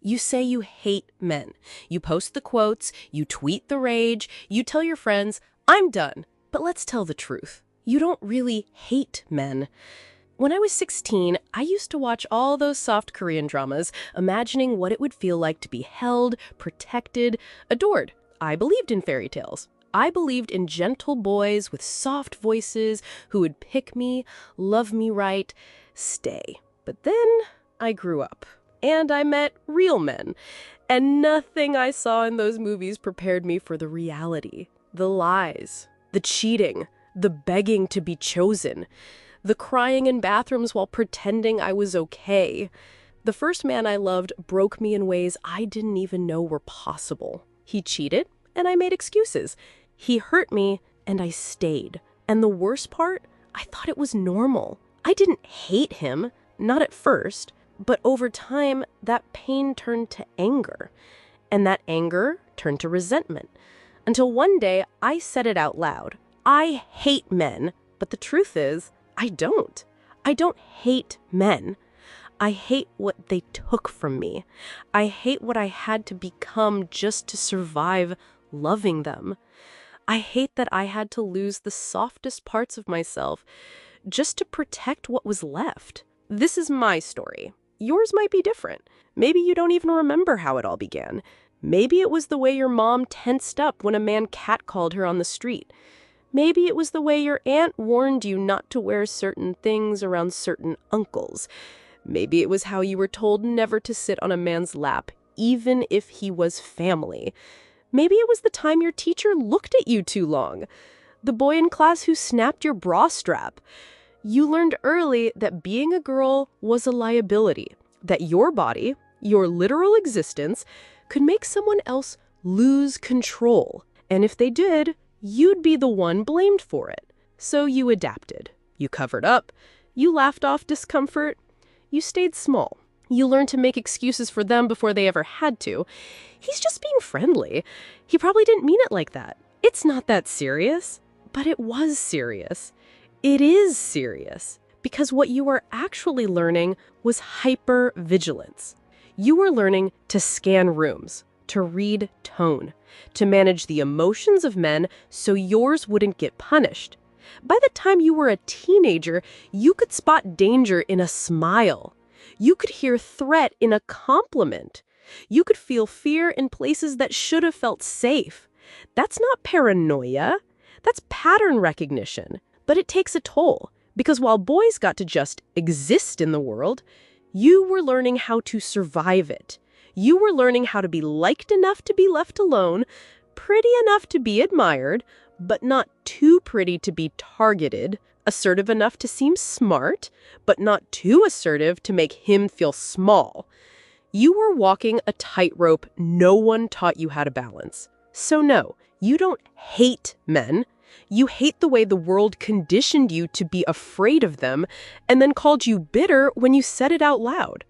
You say you hate men. You post the quotes, you tweet the rage, you tell your friends, I'm done. But let's tell the truth. You don't really hate men. When I was 16, I used to watch all those soft Korean dramas, imagining what it would feel like to be held, protected, adored. I believed in fairy tales. I believed in gentle boys with soft voices who would pick me, love me right, stay. But then I grew up, and I met real men. And nothing I saw in those movies prepared me for the reality. The lies, the cheating, the begging to be chosen, the crying in bathrooms while pretending I was okay. The first man I loved broke me in ways I didn't even know were possible. He cheated, and I made excuses. He hurt me, and I stayed. And the worst part, I thought it was normal. I didn't hate him, not at first, but over time, that pain turned to anger. And that anger turned to resentment. Until one day, I said it out loud. I hate men, but the truth is, I don't. I don't hate men. I hate what they took from me. I hate what I had to become just to survive loving them. I hate that I had to lose the softest parts of myself just to protect what was left. This is my story. Yours might be different. Maybe you don't even remember how it all began. Maybe it was the way your mom tensed up when a man catcalled her on the street. Maybe it was the way your aunt warned you not to wear certain things around certain uncles. Maybe it was how you were told never to sit on a man's lap, even if he was family. Maybe it was the time your teacher looked at you too long. The boy in class who snapped your bra strap. You learned early that being a girl was a liability, that your body, your literal existence, could make someone else lose control. And if they did, you'd be the one blamed for it. So you adapted. You covered up. You laughed off discomfort. You stayed small. You learned to make excuses for them before they ever had to. He's just being friendly. He probably didn't mean it like that. It's not that serious. But it was serious. It is serious. Because what you were actually learning was hypervigilance. You were learning to scan rooms, to read tone, to manage the emotions of men so yours wouldn't get punished. By the time you were a teenager, you could spot danger in a smile. You could hear threat in a compliment. You could feel fear in places that should have felt safe. That's not paranoia. That's pattern recognition. But it takes a toll, because while boys got to just exist in the world, you were learning how to survive it. You were learning how to be liked enough to be left alone, pretty enough to be admired, but not too pretty to be targeted, assertive enough to seem smart, but not too assertive to make him feel small. You were walking a tightrope no one taught you how to balance. So no, you don't hate men. You hate the way the world conditioned you to be afraid of them and then called you bitter when you said it out loud.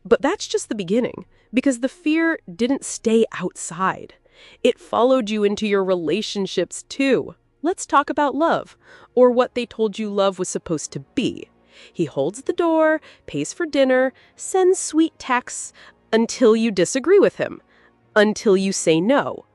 But that's just the beginning, because the fear didn't stay outside. It followed you into your relationships too. Let's talk about love, or what they told you love was supposed to be. He holds the door, pays for dinner, sends sweet texts until you disagree with him, until you say no,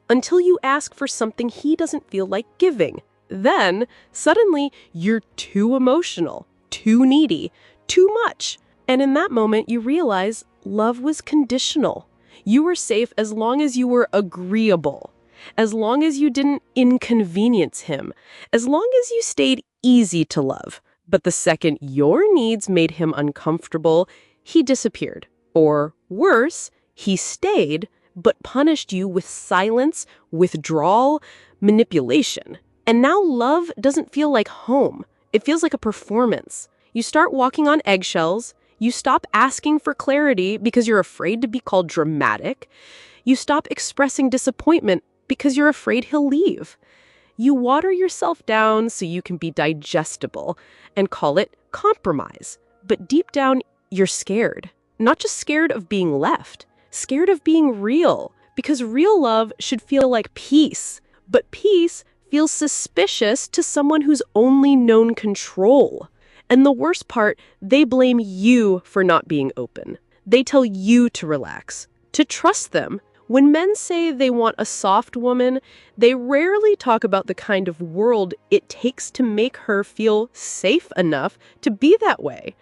until you ask for something he doesn't feel like giving. Then, suddenly, you're too emotional, too needy, too much. And in that moment, you realize love was conditional. You were safe as long as you were agreeable, as long as you didn't inconvenience him, as long as you stayed easy to love. But the second your needs made him uncomfortable, he disappeared. Or worse, he stayed, but punished you with silence, withdrawal, manipulation. And now love doesn't feel like home. It feels like a performance. You start walking on eggshells. You stop asking for clarity because you're afraid to be called dramatic. You stop expressing disappointment because you're afraid he'll leave. You water yourself down so you can be digestible and call it compromise. But deep down, you're scared. Not just scared of being left, scared of being real. Because real love should feel like peace. But peace feels suspicious to someone who's only known control. And the worst part, they blame you for not being open. They tell you to relax, to trust them. When men say they want a soft woman, they rarely talk about the kind of world it takes to make her feel safe enough to be that way.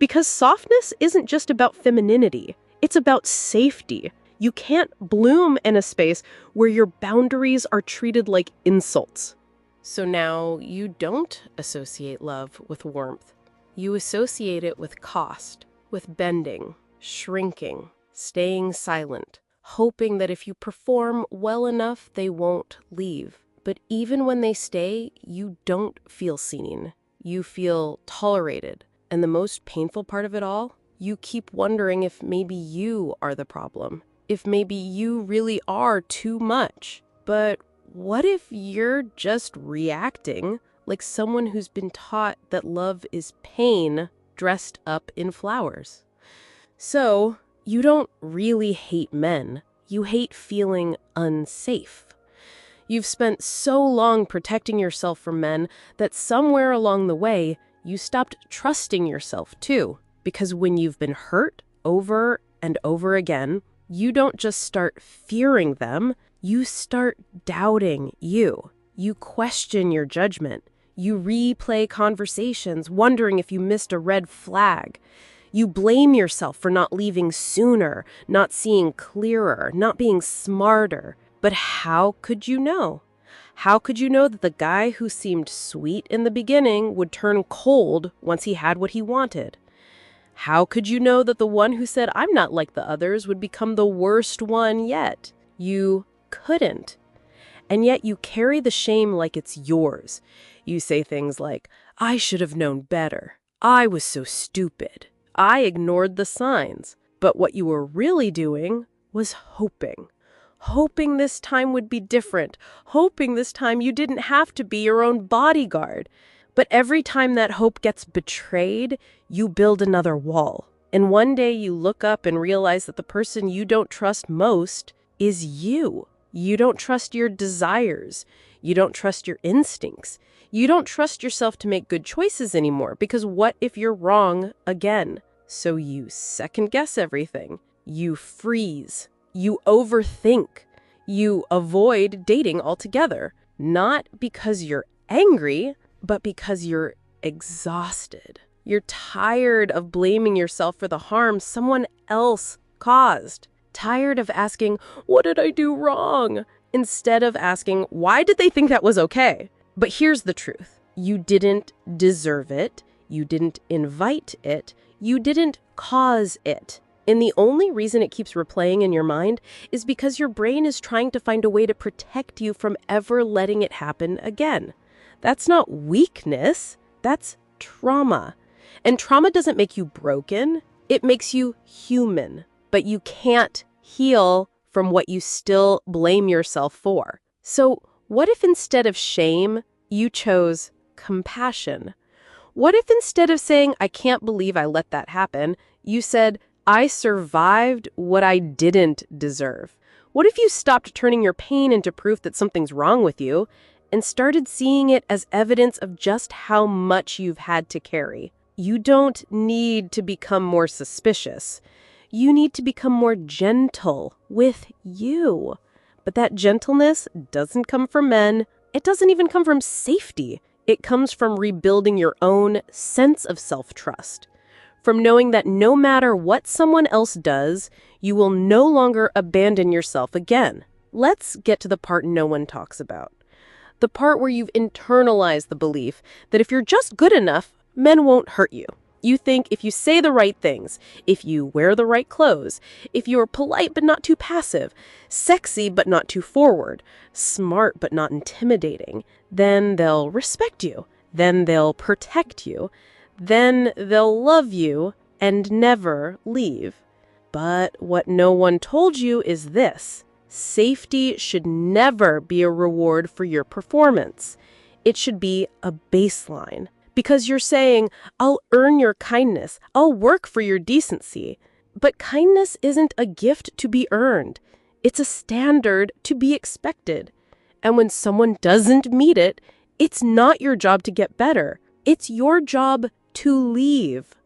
Because softness isn't just about femininity, it's about safety. You can't bloom in a space where your boundaries are treated like insults. So now you don't associate love with warmth. You associate it with cost, with bending, shrinking, staying silent, hoping that if you perform well enough, they won't leave. But even when they stay, you don't feel seen. You feel tolerated. And the most painful part of it all, you keep wondering if maybe you are the problem, if maybe you really are too much. But what if you're just reacting like someone who's been taught that love is pain dressed up in flowers? So, you don't really hate men. You hate feeling unsafe. You've spent so long protecting yourself from men that somewhere along the way, you stopped trusting yourself too. Because when you've been hurt over and over again, you don't just start fearing them, you start doubting you. You question your judgment. You replay conversations, wondering if you missed a red flag. You blame yourself for not leaving sooner, not seeing clearer, not being smarter. But how could you know? How could you know that the guy who seemed sweet in the beginning would turn cold once he had what he wanted? How could you know that the one who said, "I'm not like the others," would become the worst one yet? You couldn't. And yet you carry the shame like it's yours. You say things like, "I should have known better. I was so stupid. I ignored the signs." But what you were really doing was hoping. Hoping this time would be different. Hoping this time you didn't have to be your own bodyguard. But every time that hope gets betrayed, you build another wall. And one day you look up and realize that the person you don't trust most is you. You don't trust your desires. You don't trust your instincts. You don't trust yourself to make good choices anymore, because what if you're wrong again? So you second guess everything. You freeze. You overthink. You avoid dating altogether. Not because you're angry, but because you're exhausted. You're tired of blaming yourself for the harm someone else caused. Tired of asking, "What did I do wrong?" instead of asking, "Why did they think that was okay?" But here's the truth. You didn't deserve it. You didn't invite it. You didn't cause it. And the only reason it keeps replaying in your mind is because your brain is trying to find a way to protect you from ever letting it happen again. That's not weakness. That's trauma. And trauma doesn't make you broken. It makes you human. But you can't heal from what you still blame yourself for. So what if instead of shame, you chose compassion? What if instead of saying, "I can't believe I let that happen," you said, "I survived what I didn't deserve"? What if you stopped turning your pain into proof that something's wrong with you and started seeing it as evidence of just how much you've had to carry? You don't need to become more suspicious. You need to become more gentle with you. But that gentleness doesn't come from men. It doesn't even come from safety. It comes from rebuilding your own sense of self-trust. From knowing that no matter what someone else does, you will no longer abandon yourself again. Let's get to the part no one talks about. The part where you've internalized the belief that if you're just good enough, men won't hurt you. You think if you say the right things, if you wear the right clothes, if you're polite but not too passive, sexy but not too forward, smart but not intimidating, then they'll respect you, then they'll protect you, then they'll love you and never leave. But what no one told you is this: safety should never be a reward for your performance. It should be a baseline. Because you're saying, "I'll earn your kindness. I'll work for your decency." But kindness isn't a gift to be earned. It's a standard to be expected. And when someone doesn't meet it, it's not your job to get better. It's your job to leave.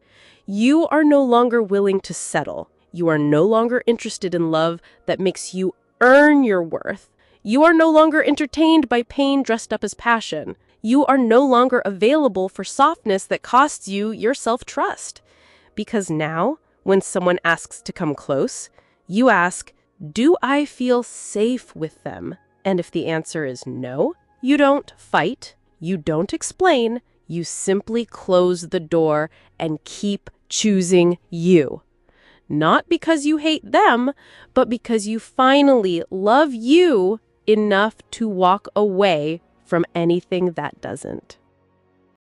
You are no longer willing to settle. You are no longer interested in love that makes you earn your worth. You are no longer entertained by pain dressed up as passion. You are no longer available for softness that costs you your self-trust. Because now, when someone asks to come close, you ask, do I feel safe with them? And if the answer is no, you don't fight, you don't explain, you simply close the door and keep choosing you. Not because you hate them, but because you finally love you enough to walk away from anything that doesn't.